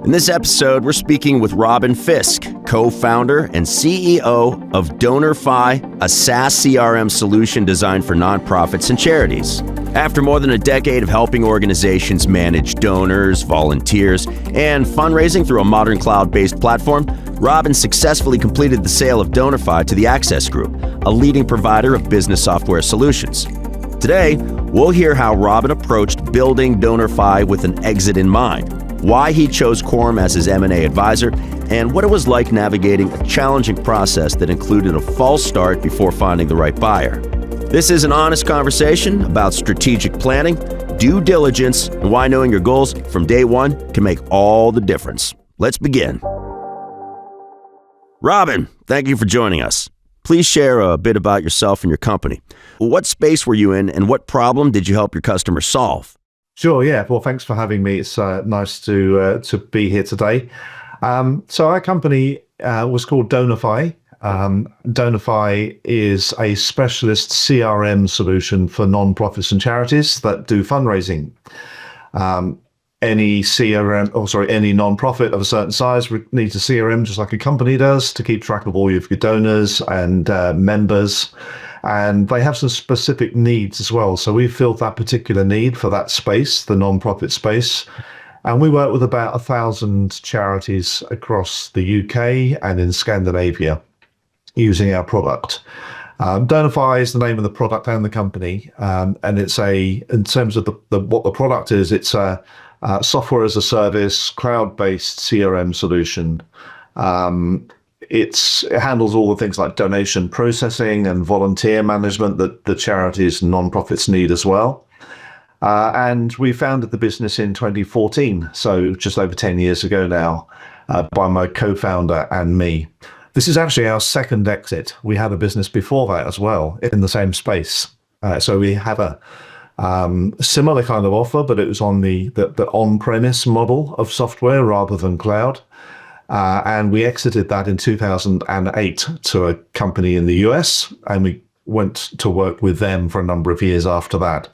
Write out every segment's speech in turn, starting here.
In this episode, we're speaking with Robin Fisk, co-founder and CEO of Donorfy, a SaaS CRM solution designed for nonprofits and charities. After more than a decade of helping organizations manage donors, volunteers, and fundraising through a modern cloud-based platform, Robin successfully completed the sale of Donorfy to the Access Group, a leading provider of business software solutions. Today, we'll hear how Robin approached building Donorfy with an exit in mind, why he chose Quorum as his M&A advisor, and what it was like navigating a challenging process that included a false start before finding the right buyer. This is an honest conversation about strategic planning, due diligence, and why knowing your goals from day one can make all the difference. Let's begin. Robin, thank you for joining us. Please share a bit about yourself and your company. What space were you in, and what problem did you help your customers solve? Sure, yeah. Well, thanks for having me. It's nice to be here today. So our company was called Donorfy. Donorfy is a specialist CRM solution for nonprofits and charities that do fundraising. Any nonprofit of a certain size needs a CRM just like a company does to keep track of all of your donors and members. And they have some specific needs as well. So we filled that particular need for that space, the nonprofit space. And we work with about 1,000 charities across the UK and in Scandinavia using our product. Donorfy is the name of the product and the company. And it's in terms of what the product is, it's a software as a service, cloud-based CRM solution. It handles all the things like donation processing and volunteer management that the charities and nonprofits need as well. And we founded the business in 2014, so just over 10 years ago now, by my co-founder and me. This is actually our second exit. We had a business before that as well in the same space. So we have a similar kind of offer, but it was on the on-premise model of software rather than cloud. And we exited that in 2008 to a company in the US, and we went to work with them for a number of years after that.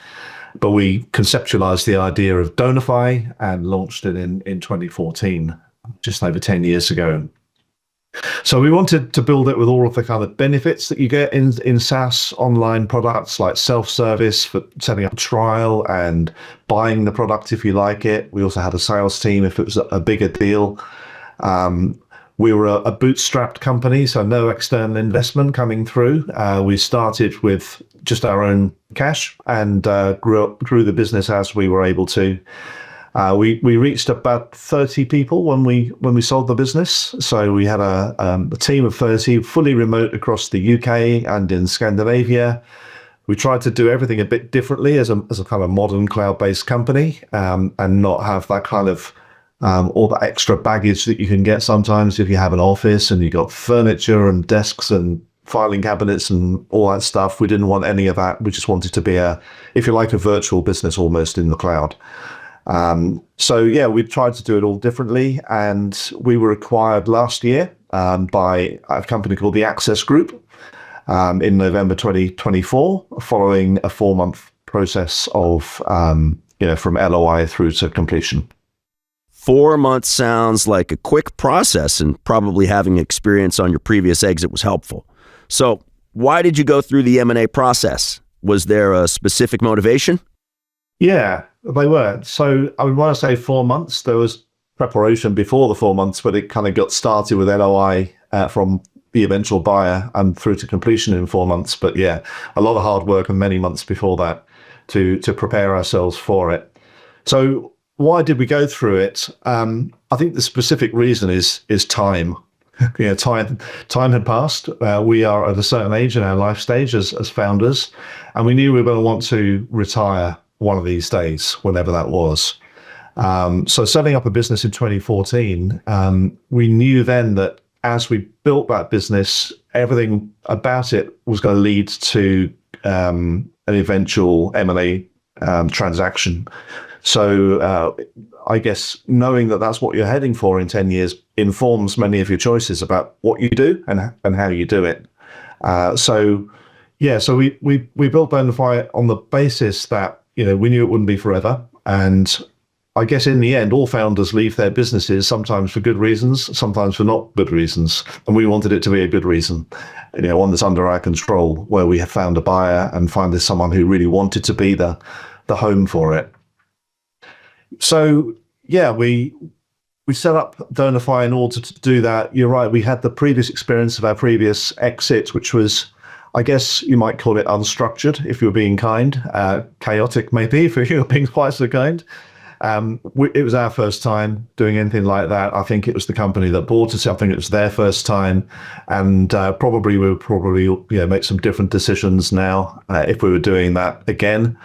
But we conceptualized the idea of Donorfy and launched it in 2014, just over 10 years ago. So we wanted to build it with all of the kind of benefits that you get in SaaS online products, like self-service for setting up a trial and buying the product if you like it. We also had a sales team if it was a bigger deal. We were a bootstrapped company, so no external investment coming through. We started with just our own cash and grew the business as we were able to. We reached about 30 people when we sold the business. So we had a team of 30, fully remote across the UK and in Scandinavia. We tried to do everything a bit differently as a kind of modern cloud-based company, and not have that kind of all the extra baggage that you can get sometimes if you have an office and you've got furniture and desks and filing cabinets and all that stuff. We didn't want any of that. We just wanted to be a virtual business almost in the cloud. So yeah, we tried to do it all differently, and we were acquired last year by a company called the Access Group in November 2024, following a 4-month process of from LOI through to completion. 4 months sounds like a quick process, and probably having experience on your previous exit was helpful. So why did you go through the M&A process? Was there a specific motivation? Yeah, they were. So I mean, when I say 4 months, there was preparation before the 4 months, but it kind of got started with LOI from the eventual buyer and through to completion in 4 months. But yeah, a lot of hard work and many months before that to prepare ourselves for it. So why did we go through it? I think the specific reason is time. Time had passed. We are at a certain age in our life stage as founders, and we knew we were going to want to retire one of these days, whenever that was. So setting up a business in 2014, we knew then that as we built that business, everything about it was going to lead to an eventual M&A transaction. So I guess knowing that that's what you're heading for in 10 years informs many of your choices about what you do and how you do it. So we built Donorfy on the basis that we knew it wouldn't be forever, and I guess in the end, all founders leave their businesses sometimes for good reasons, sometimes for not good reasons. And we wanted it to be a good reason, one that's under our control, where we have found a buyer and find there's someone who really wanted to be the home for it. So, yeah, we set up Donorfy in order to do that. You're right. We had the previous experience of our previous exit, which was, I guess you might call it unstructured, if you're being kind, chaotic maybe, if you're being quite so kind. It was our first time doing anything like that. I think it was the company that bought us. I think it was their first time, and probably we would make some different decisions now if we were doing that again.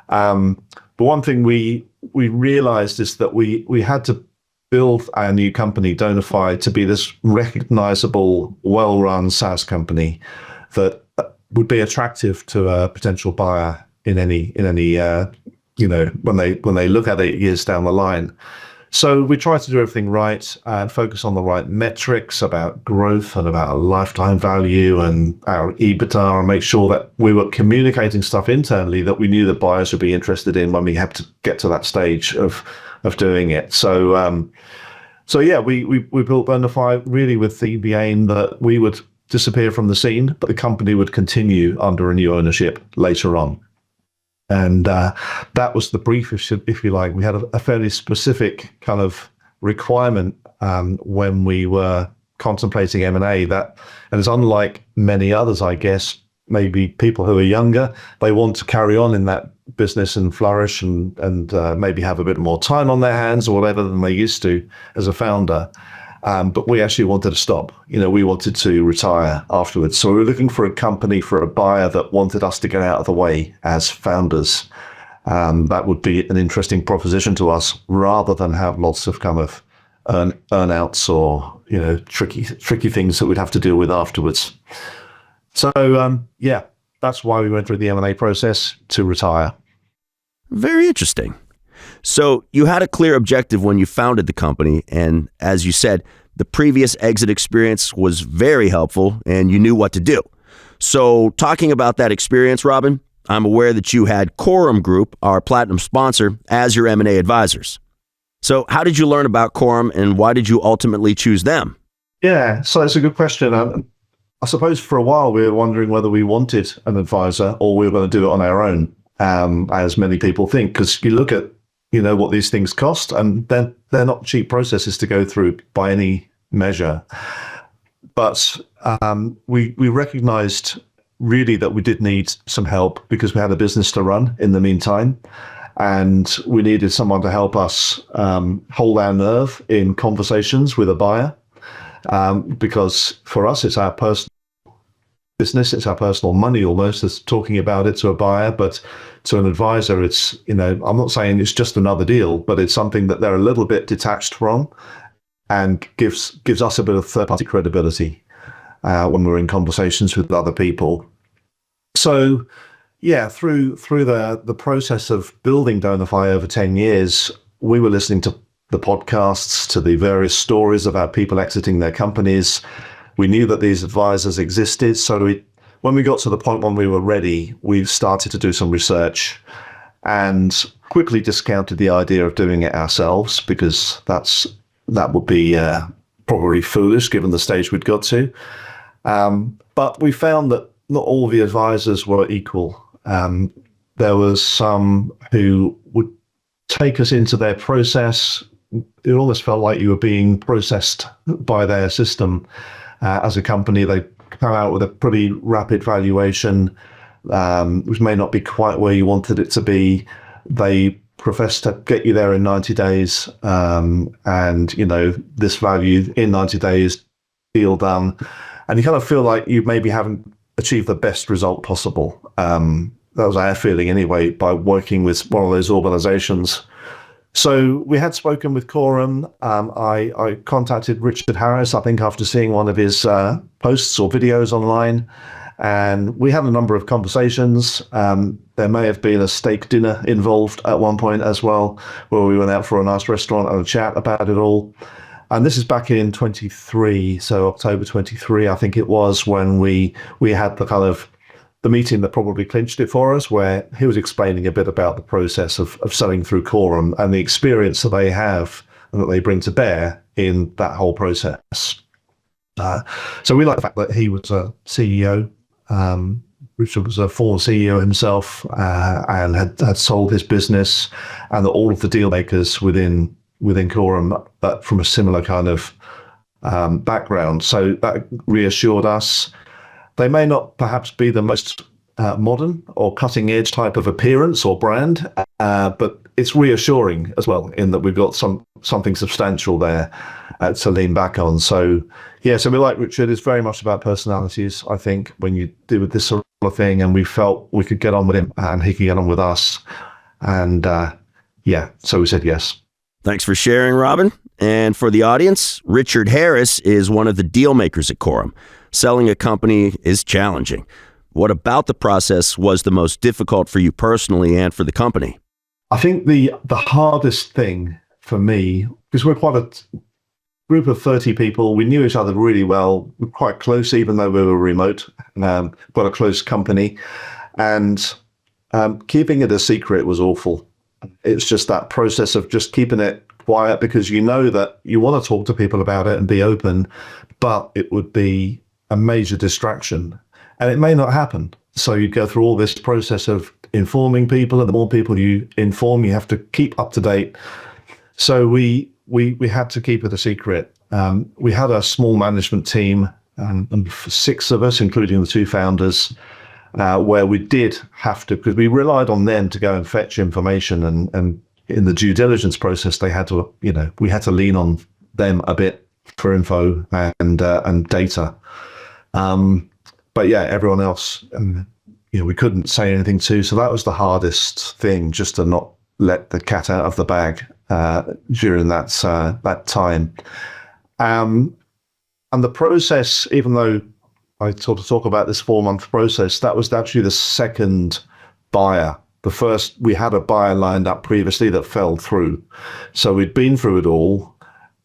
But one thing we realized is that we had to build our new company, Donorfy, to be this recognizable, well-run SaaS company that would be attractive to a potential buyer in any when they look at it years down the line. So we try to do everything right and focus on the right metrics about growth and about lifetime value and our EBITDA, and make sure that we were communicating stuff internally that we knew that buyers would be interested in when we have to get to that stage of doing it. So we built Donorfy really with the aim that we would disappear from the scene, but the company would continue under a new ownership later on. And that was the brief, if you like. We had a fairly specific kind of requirement when we were contemplating M&A, and it's unlike many others, I guess, maybe people who are younger, they want to carry on in that business and flourish and maybe have a bit more time on their hands or whatever than they used to as a founder. But we actually wanted to stop. We wanted to retire afterwards. So we were looking for a company, for a buyer that wanted us to get out of the way as founders. That would be an interesting proposition to us, rather than have lots of kind of earn-outs or tricky things that we'd have to deal with afterwards. So that's why we went through the M&A process, to retire. Very interesting. So you had a clear objective when you founded the company, and as you said, the previous exit experience was very helpful and you knew what to do. So talking about that experience, Robin, I'm aware that you had Quorum Group, our platinum sponsor, as your M&A advisors. So how did you learn about Quorum and why did you ultimately choose them? Yeah, so that's a good question. I suppose for a while we were wondering whether we wanted an advisor or we were going to do it on our own, as many people think, because you look at what these things cost, and they're not cheap processes to go through by any measure. But we recognized really that we did need some help because we had a business to run in the meantime, and we needed someone to help us hold our nerve in conversations with a buyer, because for us it's our personal business, it's our personal money almost, as talking about it to a buyer. But to an advisor, it's, I'm not saying it's just another deal, but it's something that they're a little bit detached from and gives us a bit of third-party credibility when we're in conversations with other people. So yeah, through the process of building Donorfy over 10 years, we were listening to the podcasts, to the various stories about people exiting their companies. We knew that these advisors existed, so when we got to the point when we were ready, we started to do some research and quickly discounted the idea of doing it ourselves, because that would be probably foolish given the stage we'd got to. But we found that not all the advisors were equal. There was some who would take us into their process. It almost felt like you were being processed by their system. As a company, they come out with a pretty rapid valuation, which may not be quite where you wanted it to be. They profess to get you there in 90 days, and this value in 90 days, deal done. And you kind of feel like you maybe haven't achieved the best result possible. That was our feeling anyway, by working with one of those organizations. So we had spoken with Quorum. I contacted Richard Harris, I think, after seeing one of his posts or videos online. And we had a number of conversations. There may have been a steak dinner involved at one point as well, where we went out for a nice restaurant and a chat about it all. And this is back in 23, so October 23, I think it was, when we had the kind of the meeting that probably clinched it for us, where he was explaining a bit about the process of selling through Quorum and the experience that they have and that they bring to bear in that whole process. So we like the fact that he was a CEO, Richard was a former CEO himself, and had sold his business, and that all of the deal makers within Quorum, but from a similar kind of background. So that reassured us. They may not perhaps be the most modern or cutting edge type of appearance or brand, but it's reassuring as well in that we've got something substantial there to lean back on. So yeah, so we like Richard. It's very much about personalities, I think, when you do with this sort of thing, and we felt we could get on with him and he could get on with us. And yeah, so we said yes. Thanks for sharing, Robin. And for the audience, Richard Harris is one of the deal makers at Quorum. Selling a company is challenging. What about the process was the most difficult for you personally and for the company? I think the hardest thing for me, because we're quite a group of 30 people, we knew each other really well. We're quite close, even though we were remote, quite a close company. And keeping it a secret was awful. It's just that process of just keeping it quiet, because you know that you want to talk to people about it and be open, but it would be a major distraction and it may not happen. So you go through all this process of informing people, and the more people you inform, you have to keep up to date. So we had to keep it a secret. We had a small management team, and 6 of us, including the 2 founders, where we did have to, because we relied on them to go and fetch information, and in the due diligence process, they had to, we had to lean on them a bit for info and data. But yeah, everyone else, we couldn't say anything to. So that was the hardest thing, just to not let the cat out of the bag during that time. And the process, even though I sort of talk about this 4-month process, that was actually the second buyer. The first, we had a buyer lined up previously that fell through. So we'd been through it all.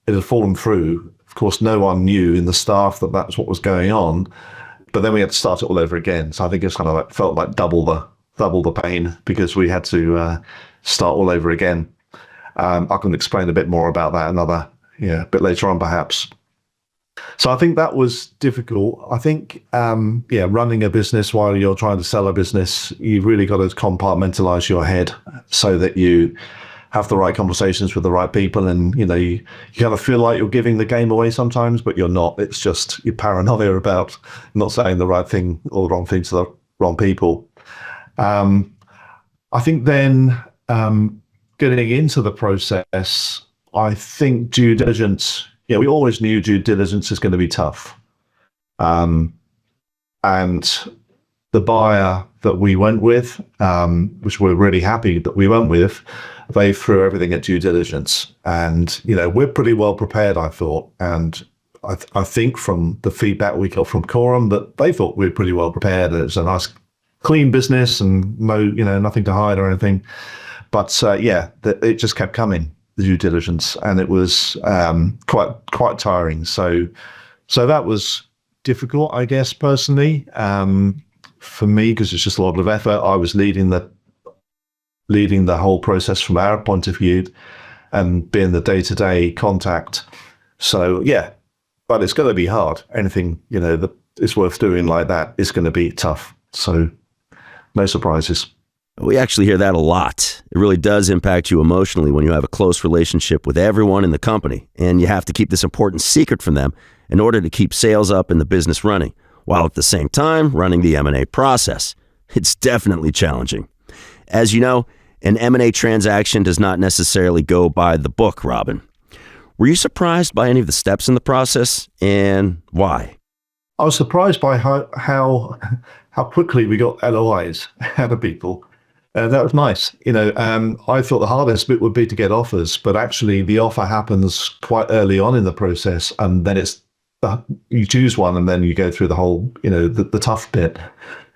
It had fallen through. Of course, no one knew in the staff that that's what was going on. But then we had to start it all over again. So I think it's kind of like, felt like double the pain, because we had to start all over again. I can explain a bit more about that a bit later on, perhaps. So I think that was difficult. I think, running a business while you're trying to sell a business, you've really got to compartmentalize your head so that you have the right conversations with the right people. And, you kind of feel like you're giving the game away sometimes, but you're not. It's just your paranoia about not saying the right thing or the wrong thing to the wrong people. I think then getting into the process, I think due diligence, we always knew due diligence is going to be tough. And the buyer that we went with, which we're really happy that we went with, they threw everything at due diligence. And, we're pretty well prepared, I thought. And I think from the feedback we got from Quorum, that they thought we were pretty well prepared. It's a nice, clean business and no, nothing to hide or anything. But it just kept coming, the due diligence, and it was quite tiring. So that was difficult, I guess, personally, for me, because it's just a lot of effort. I was leading the whole process from our point of view and being the day-to-day contact. So yeah, but it's going to be hard. Anything that is worth doing like that is going to be tough. So no surprises. We actually hear that a lot. It really does impact you emotionally when you have a close relationship with everyone in the company, and you have to keep this important secret from them in order to keep sales up and the business running, while at the same time running the M&A process. It's definitely challenging. As you know, an M&A transaction does not necessarily go by the book, Robin. Were you surprised by any of the steps in the process, and why? I was surprised by how quickly we got LOIs out of people. That was nice. I thought the hardest bit would be to get offers, but actually the offer happens quite early on in the process, and then you choose one, and then you go through the whole, the tough bit.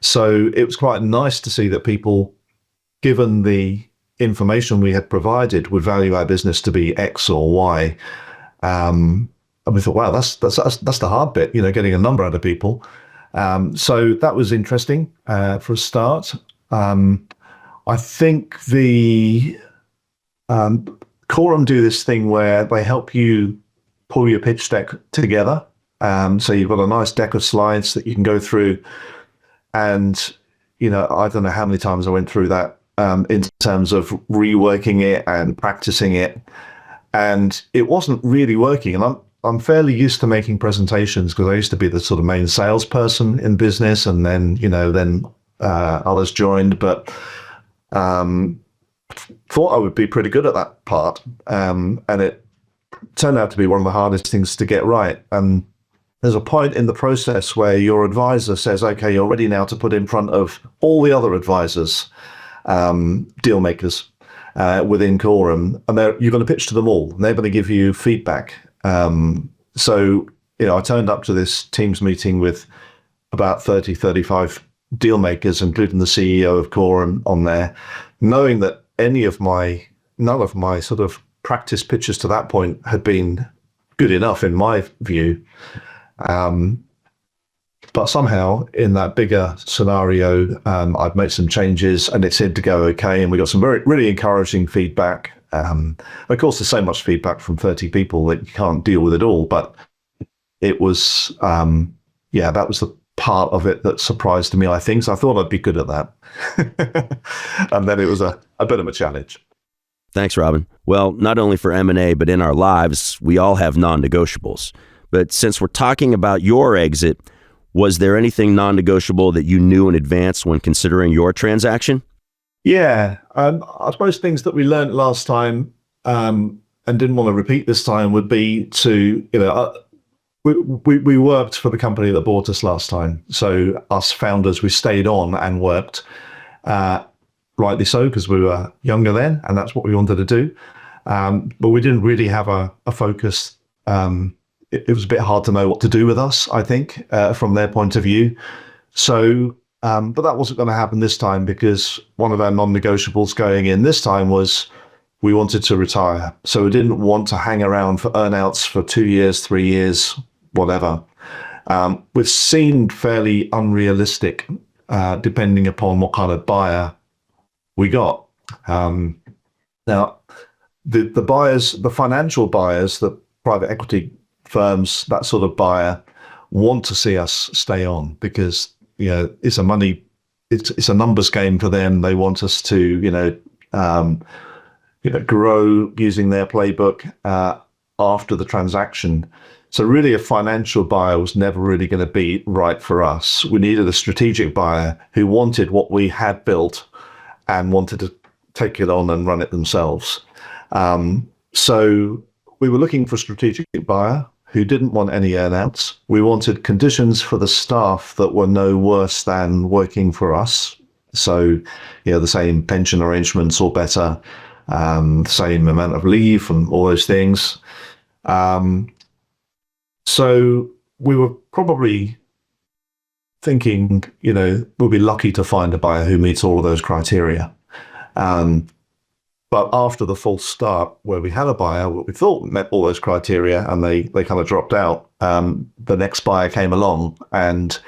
So it was quite nice to see that people, given the information we had provided, would value our business to be X or Y. And we thought, wow, that's the hard bit, getting a number out of people. So that was interesting for a start. I think the Quorum do this thing where they help you pull your pitch deck together. So you've got a nice deck of slides that you can go through. And, I don't know how many times I went through that in terms of reworking it and practicing it. And it wasn't really working. And I'm fairly used to making presentations because I used to be the sort of main salesperson in business, and then others joined, but thought I would be pretty good at that part. And it turned out to be one of the hardest things to get right. And there's a point in the process where your advisor says, okay, you're ready now to put in front of all the other advisors, deal makers within Quorum, and you're going to pitch to them all, and they're going to give you feedback. So, I turned up to this Teams meeting with about 30, 35 deal makers, including the CEO of Quorum on there, knowing that none of my sort of practice pitches to that point had been good enough in my view. But somehow in that bigger scenario, I've made some changes and it seemed to go okay. And we got some really encouraging feedback. Of course, there's so much feedback from 30 people that you can't deal with it all. But it was, that was the part of it that surprised me, I think. So I thought I'd be good at that. And then it was a bit of a challenge. Thanks, Robin. Well, not only for M&A, but in our lives, we all have non-negotiables. But since we're talking about your exit, was there anything non-negotiable that you knew in advance when considering your transaction? Yeah, I suppose things that we learned last time and didn't want to repeat this time would be to, we worked for the company that bought us last time. So us founders, we stayed on and worked, rightly so, because we were younger then, and that's what we wanted to do. But we didn't really have a focus. It was a bit hard to know what to do with us, I think, from their point of view. So, but that wasn't going to happen this time, because one of our non-negotiables going in this time was we wanted to retire. So we didn't want to hang around for earnouts for 2 years, 3 years, whatever, which seemed fairly unrealistic, depending upon what kind of buyer we got. Now, the buyers, the financial buyers, the private equity firms, that sort of buyer, want to see us stay on because it's a numbers game for them. They want us to grow using their playbook after the transaction. So really, a financial buyer was never really going to be right for us. We needed a strategic buyer who wanted what we had built and wanted to take it on and run it themselves. So we were looking for a strategic buyer who didn't want any earnouts. We wanted conditions for the staff that were no worse than working for us. So, the same pension arrangements or better, same amount of leave and all those things. So we were probably thinking, we'll be lucky to find a buyer who meets all of those criteria. But after the false start, where we had a buyer, what we thought met all those criteria, and they kind of dropped out, the next buyer came along, and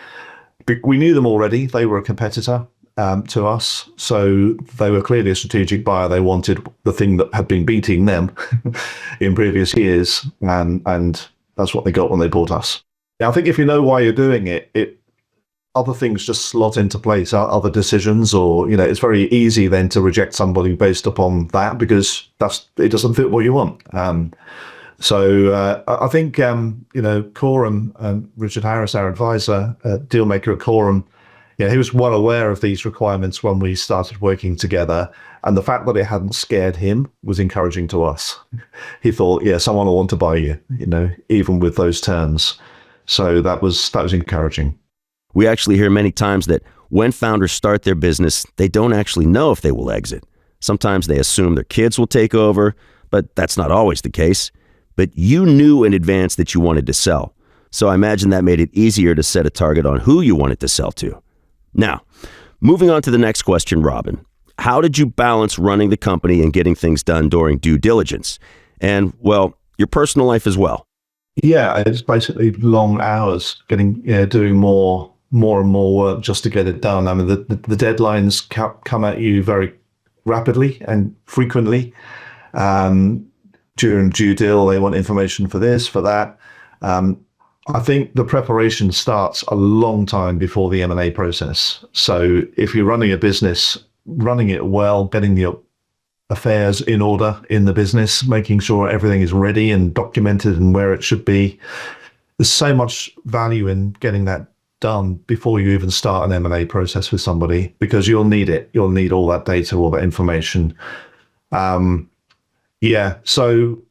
we knew them already. They were a competitor to us, so they were clearly a strategic buyer. They wanted the thing that had been beating them in previous years, and that's what they got when they bought us. Now, I think if you know why you're doing it, other things just slot into place, other decisions, or, it's very easy then to reject somebody based upon that because it doesn't fit what you want. So I think, Quorum, Richard Harris, our advisor, deal maker at Quorum, he was well aware of these requirements when we started working together. And the fact that it hadn't scared him was encouraging to us. He thought, someone will want to buy you, even with those terms. So that was encouraging. We actually hear many times that when founders start their business, they don't actually know if they will exit. Sometimes they assume their kids will take over, but that's not always the case. But you knew in advance that you wanted to sell. So I imagine that made it easier to set a target on who you wanted to sell to. Now, moving on to the next question, Robin. How did you balance running the company and getting things done during due diligence? And, well, your personal life as well. Yeah, it's basically long hours doing more more and more work just to get it done. I mean, the deadlines come at you very rapidly and frequently. During due deal, they want information for this, for that. I think the preparation starts a long time before the M&A process. So if you're running a business, running it well, getting your affairs in order in the business, making sure everything is ready and documented and where it should be. There's so much value in getting that done before you even start an M&A process with somebody, because you'll need it. You'll need all that data, all that information. So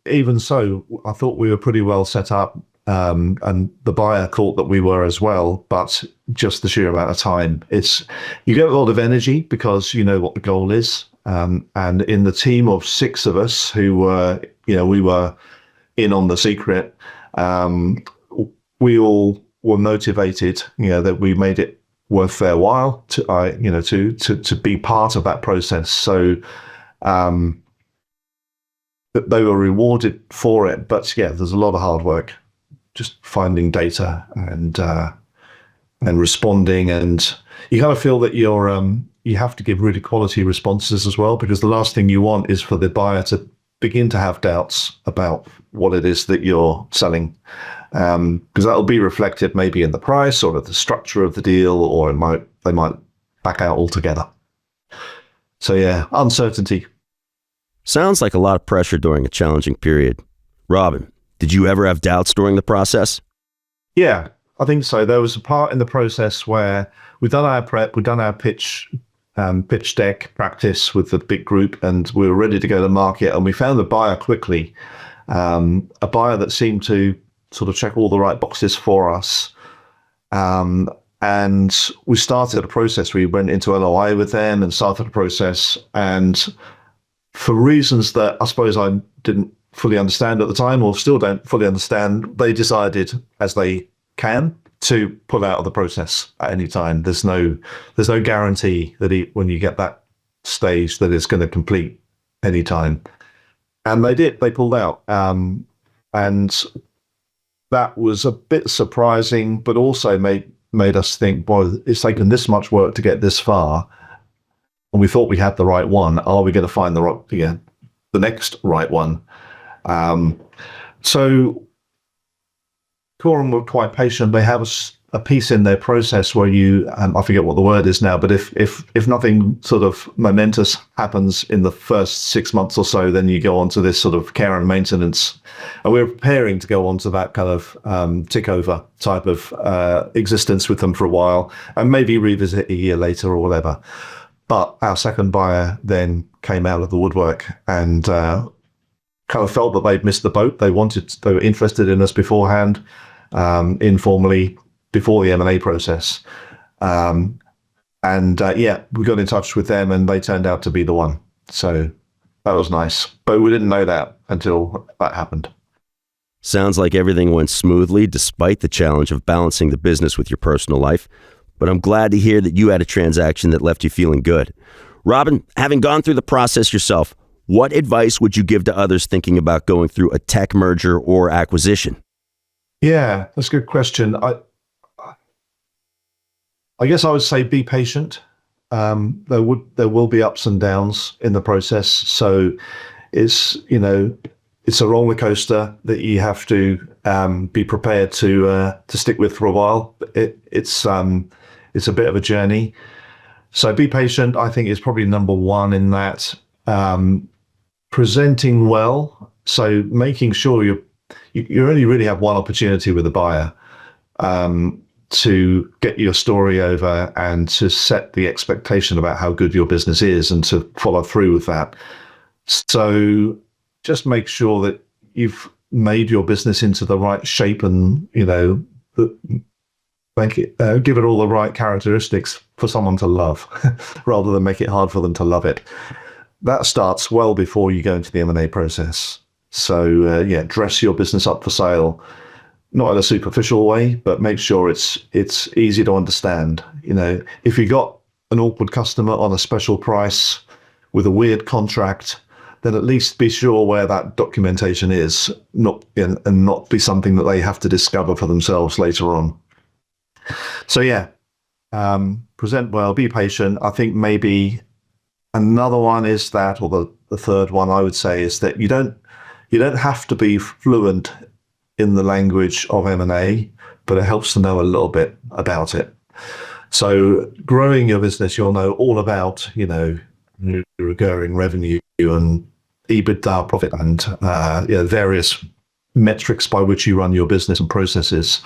even so, I thought we were pretty well set up, and the buyer thought that we were as well, but just the sheer amount of time. You get a lot of energy because you know what the goal is. And in the team of 6 of us who were, we were in on the secret, we all were motivated, that we made it worth their while to be part of that process. So that they were rewarded for it. But yeah, there's a lot of hard work, just finding data and responding, and you kind of feel that you have to give really quality responses as well, because the last thing you want is for the buyer to begin to have doubts about what it is that you're selling, because that'll be reflected maybe in the price or the structure of the deal, or they might back out altogether. So yeah, uncertainty. Sounds like a lot of pressure during a challenging period. Robin, did you ever have doubts during the process? Yeah, I think so. There was a part in the process where we've done our prep, we've done our pitch deck practice with the big group, and we were ready to go to market, and we found a buyer quickly, a buyer that seemed to sort of check all the right boxes for us. And we started a process. We went into LOI with them and started a process, and for reasons that I suppose I didn't fully understand at the time, or still don't fully understand, they decided, as they can, to pull out of the process at any time. There's no guarantee that when you get that stage that it's going to complete any time. And they did. They pulled out, and that was a bit surprising, but also made us think, boy, it's taken this much work to get this far, and we thought we had the right one. Are we going to find the next right one? So Quorum were quite patient. They have a piece in their process where you, I forget what the word is now, but if nothing sort of momentous happens in the first 6 months or so, then you go on to this sort of care and maintenance. And we're preparing to go on to that kind of tick over type of existence with them for a while, and maybe revisit a year later or whatever. But our second buyer then came out of the woodwork and kind of felt that they'd missed the boat. They were interested in us beforehand, informally, before the M&A process. We got in touch with them, and they turned out to be the one. So that was nice. But we didn't know that until that happened. Sounds like everything went smoothly despite the challenge of balancing the business with your personal life. But I'm glad to hear that you had a transaction that left you feeling good. Robin, having gone through the process yourself, what advice would you give to others thinking about going through a tech merger or acquisition? Yeah, that's a good question. I guess I would say be patient. There will be ups and downs in the process. So it's a roller coaster that you have to be prepared to stick with for a while. It's a bit of a journey. So be patient, I think, is probably number one in that. Presenting well, so making sure you only really have one opportunity with a buyer to get your story over and to set the expectation about how good your business is and to follow through with that. So just make sure that you've made your business into the right shape and give it all the right characteristics for someone to love, rather than make it hard for them to love it. That starts well before you go into the M&A process. So dress your business up for sale, not in a superficial way, but make sure it's easy to understand. If you got an awkward customer on a special price with a weird contract, then at least be sure where that documentation is, and not be something that they have to discover for themselves later on. So yeah, present well, be patient. I think maybe another one is that, or the third one I would say is that you don't have to be fluent in the language of M&A, but it helps to know a little bit about it. So growing your business, you'll know all about, recurring revenue and EBITDA profit and various metrics by which you run your business and processes.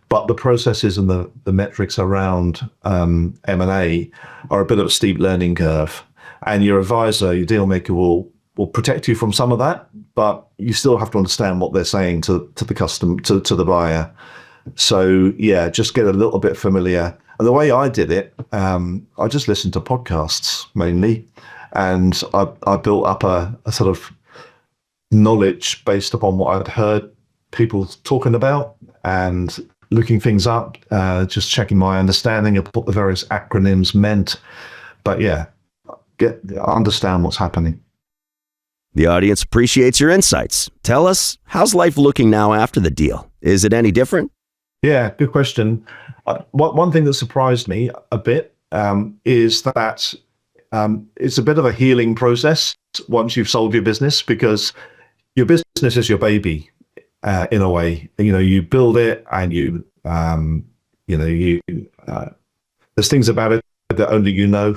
But the processes and the metrics around M&A are a bit of a steep learning curve. And your advisor, your deal maker will protect you from some of that, but you still have to understand what they're saying to the customer, to the buyer. So yeah, just get a little bit familiar. And the way I did it, I just listened to podcasts mainly, and I built up a sort of knowledge based upon what I'd heard people talking about and looking things up, just checking my understanding of what the various acronyms meant. But yeah, understand what's happening. The audience appreciates your insights. Tell us, how's life looking now after the deal? Is it any different? Yeah, good question. One thing that surprised me a bit is that it's a bit of a healing process once you've sold your business, because your business is your baby in a way. You build it, and there's things about it that only you know,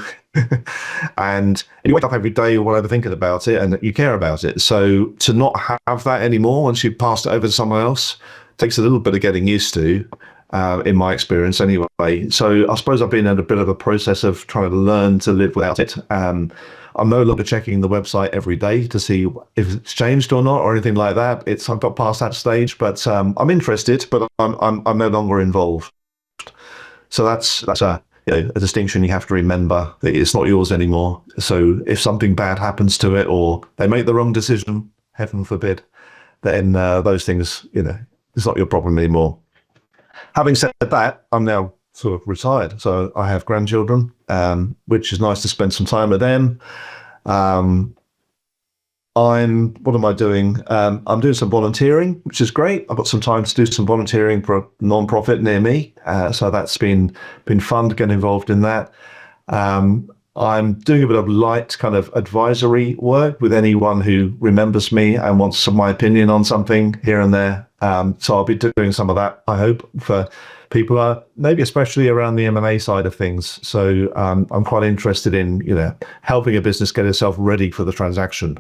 and you wake up every day or whatever thinking about it, and you care about it. So to not have that anymore once you've passed it over to someone else takes a little bit of getting used to, in my experience anyway. So I suppose I've been in a bit of a process of trying to learn to live without it. I'm no longer checking the website every day to see if it's changed or not or anything like that. I've got past that stage, but I'm interested, but I'm no longer involved. So that's a distinction you have to remember, that it's not yours anymore. So if something bad happens to it, or they make the wrong decision, heaven forbid, then those things, it's not your problem anymore. Having said that, I'm now sort of retired, so I have grandchildren, which is nice to spend some time with them. What am I doing? I'm doing some volunteering, which is great. I've got some time to do some volunteering for a non-profit near me, so that's been fun to get involved in that. I'm doing a bit of light kind of advisory work with anyone who remembers me and wants my opinion on something here and there. So I'll be doing some of that, I hope, for people, maybe especially around the M&A side of things. So I'm quite interested in, helping a business get itself ready for the transaction.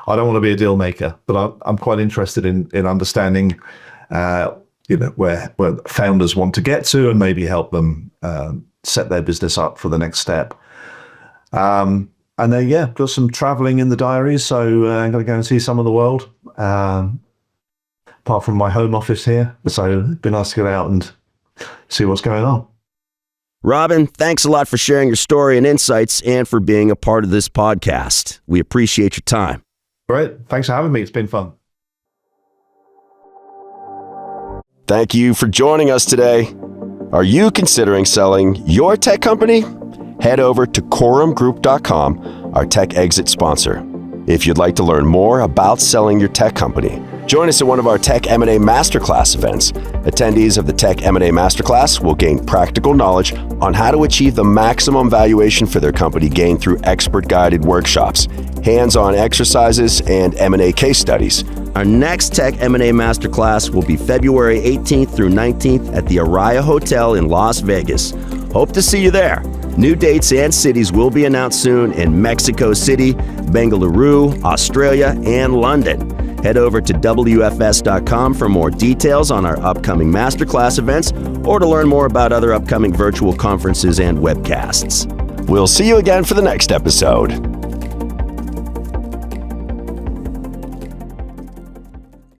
I don't want to be a deal maker, but I'm quite interested in understanding, where founders want to get to, and maybe help them set their business up for the next step. And then, got some traveling in the diaries. So I'm going to go and see some of the world, apart from my home office here. So it'd be nice to get out and see what's going on. Robin, thanks a lot for sharing your story and insights, and for being a part of this podcast. We appreciate your time. Great. Thanks for having me. It's been fun. Thank you for joining us today. Are you considering selling your tech company? Head over to quorumgroup.com, our tech exit sponsor. If you'd like to learn more about selling your tech company, join us at one of our Tech M&A Masterclass events. Attendees of the Tech M&A Masterclass will gain practical knowledge on how to achieve the maximum valuation for their company gained through expert-guided workshops, hands-on exercises, and M&A case studies. Our next Tech M&A Masterclass will be February 18th through 19th at the Araya Hotel in Las Vegas. Hope to see you there. New dates and cities will be announced soon in Mexico City, Bengaluru, Australia, and London. Head over to WFS.com for more details on our upcoming masterclass events, or to learn more about other upcoming virtual conferences and webcasts. We'll see you again for the next episode.